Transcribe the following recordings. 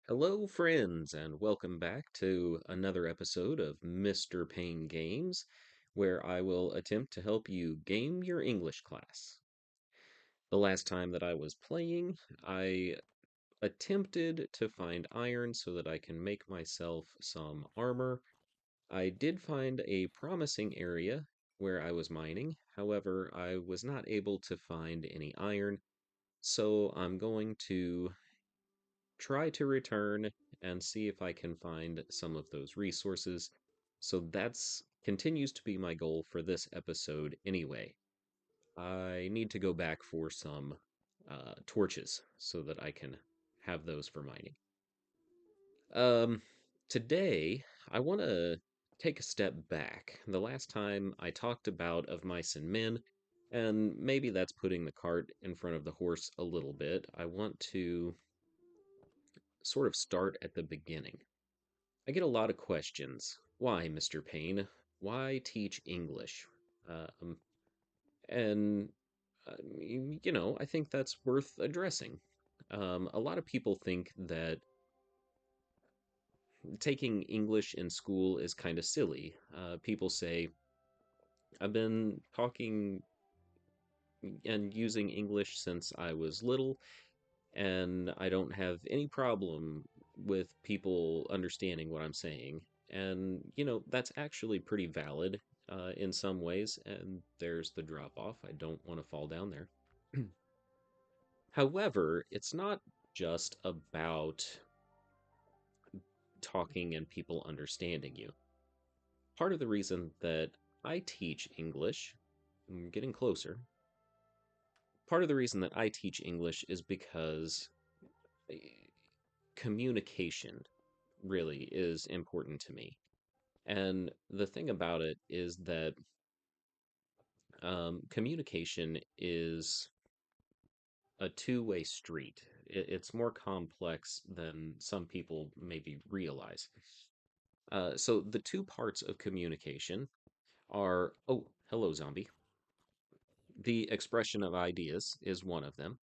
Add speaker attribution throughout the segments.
Speaker 1: Hello, friends, and welcome back to another episode of Mr. Payne Games, where I will attempt to help you game your English class. The last time that I was playing, I attempted to find iron so that I can make myself some armor. I did find a promising area where I was mining, however, I was not able to find any iron, so I'm going to try to return and see if I can find some of those resources. So that's continues to be my goal for this episode anyway. I need to go back for some torches so that I can have those for mining. Um, Today I want to take a step back. The last time I talked about of mice and men, and maybe that's putting the cart in front of the horse a little bit. I want to sort of start at the beginning. I get a lot of questions. Why, Mr. Payne? Why teach English? Um, and, I think that's worth addressing. A lot of people think that taking English in school is kind of silly. People say, I've been talking and using English since I was little, and I don't have any problem with people understanding what I'm saying. And, that's actually pretty valid in some ways, and there's the drop off. I don't want to fall down there. However, it's not just about talking and people understanding you. Part of the reason that I teach English, I'm getting closer, part of the reason that I teach English is because eh, communication really is important to me. And the thing about it is that communication is a two-way street. It's more complex than some people maybe realize. So the two parts of communication are, oh, hello, zombie. The expression of ideas is one of them.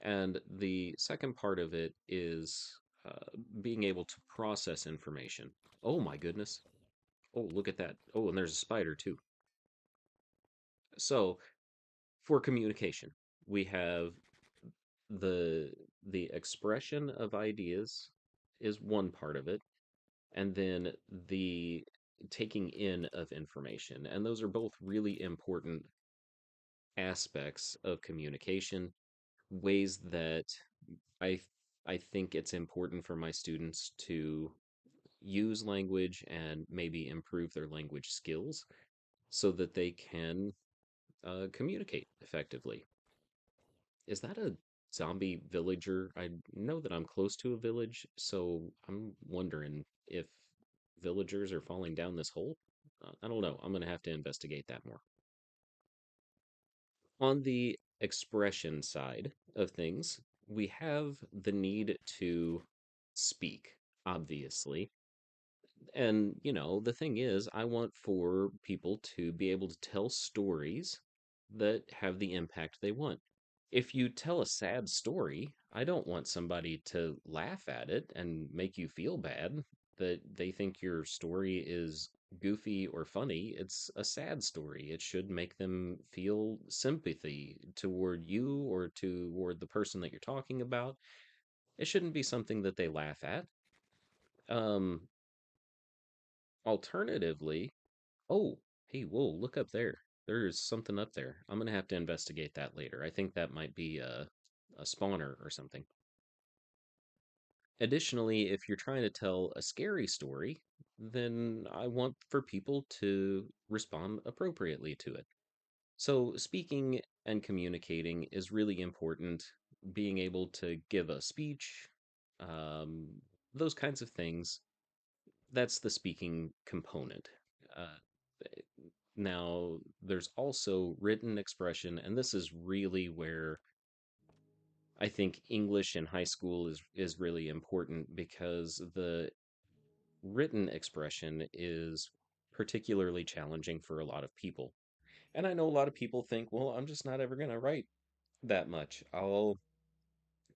Speaker 1: And the second part of it is being able to process information. Oh my goodness. Oh, look at that. Oh, and there's a spider too. So, for communication, we have the the expression of ideas is one part of it, and then the taking in of information. And those are both really important aspects of communication, ways that I I think it's important for my students to use language and maybe improve their language skills so that they can communicate effectively. Is that a zombie villager? I know that I'm close to a village, so I'm wondering if villagers are falling down this hole. I don't know. I'm going to have to investigate that more. On the expression side of things, we have the need to speak, obviously. And, the thing is, I want for people to be able to tell stories that have the impact they want. If you tell a sad story, I don't want somebody to laugh at it and make you feel bad that they think your story is goofy or funny. It's a sad story. It should make them feel sympathy toward you or toward the person that you're talking about. It shouldn't be something that they laugh at. Um, Alternatively, oh, hey, whoa, look up there. There's something up there. I'm gonna have to investigate that later. I think that might be a spawner or something. Additionally, if you're trying to tell a scary story, then I want for people to respond appropriately to it. So, speaking and communicating is really important. Being able to give a speech, um, those kinds of things, that's the speaking component. Uh, Now, there's also written expression, and this is really where I think English in high school is really important because the written expression is particularly challenging for a lot of people. And I know a lot of people think, well, I'm just not ever going to write that much.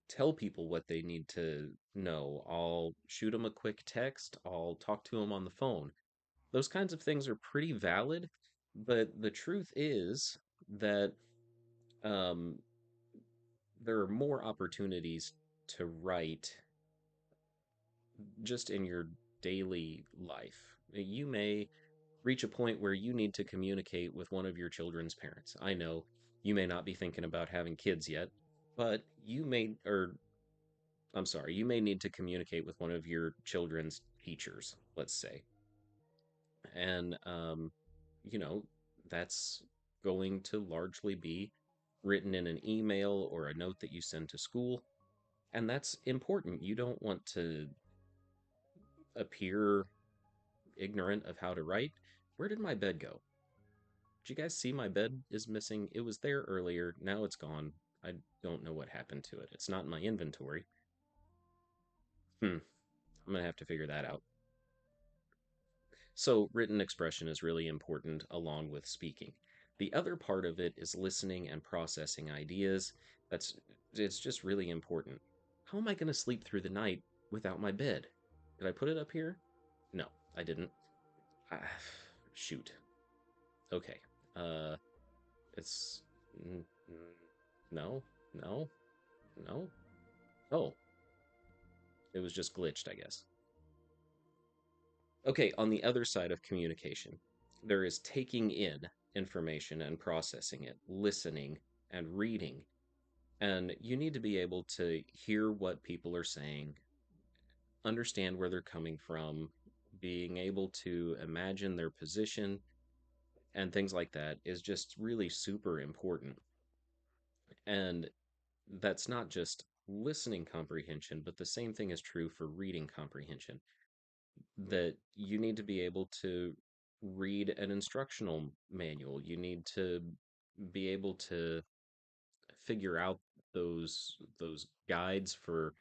Speaker 1: tell people what they need to know. I'll shoot them a quick text. I'll talk to them on the phone. Those kinds of things are pretty valid, but the truth is that um, there are more opportunities to write just in your daily life. You may reach a point where you need to communicate with one of your children's parents. I know you may not be thinking about having kids yet, but or I'm sorry, you may need to communicate with one of your children's teachers, let's say. And, you know, that's going to largely be written in an email or a note that you send to school. And that's important. You don't want to appear ignorant of how to write. Where did my bed go? Did you guys see my bed is missing? It was there earlier. Now it's gone. I don't know what happened to it. It's not in my inventory. I'm gonna have to figure that out. So, written expression is really important along with speaking. The other part of it is listening and processing ideas. That's it's just really important. How am I going to sleep through the night without my bed? Did I put it up here? No, I didn't. Ah, shoot. Okay. Uh, it's no, no, no. Oh, it was just glitched, I guess. Okay, on the other side of communication, there is taking in information and processing it, listening and reading. And you need to be able to hear what people are saying, understand where they're coming from, being able to imagine their position, and things like that is just really super important. And that's not just listening comprehension, but the same thing is true for reading comprehension. That you need to be able to read an instructional manual. You need to be able to figure out those guides for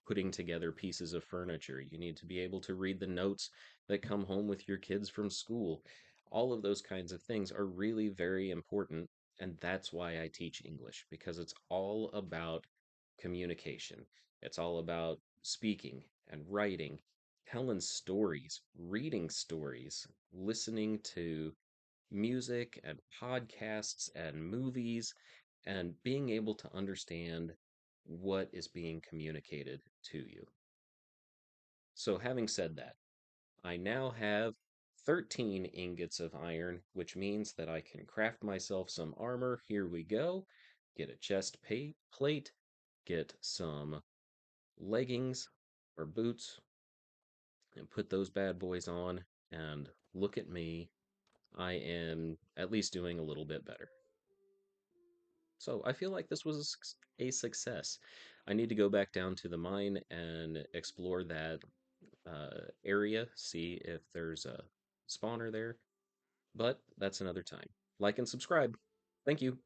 Speaker 1: putting together pieces of furniture. You need to be able to read the notes that come home with your kids from school. All of those kinds of things are really very important, and that's why I teach English because it's all about communication. It's all about speaking and writing, telling stories, reading stories, listening to music and podcasts and movies, and being able to understand what is being communicated to you. So, having said that, I now have 13 ingots of iron, which means that I can craft myself some armor. Here we go. Get a plate, get some leggings or boots, and put those bad boys on. And look at me. I am at least doing a little bit better. So I feel like this was a success. I need to go back down to the mine and explore that area, see if there's a spawner there, but that's another time. Like and subscribe. Thank you.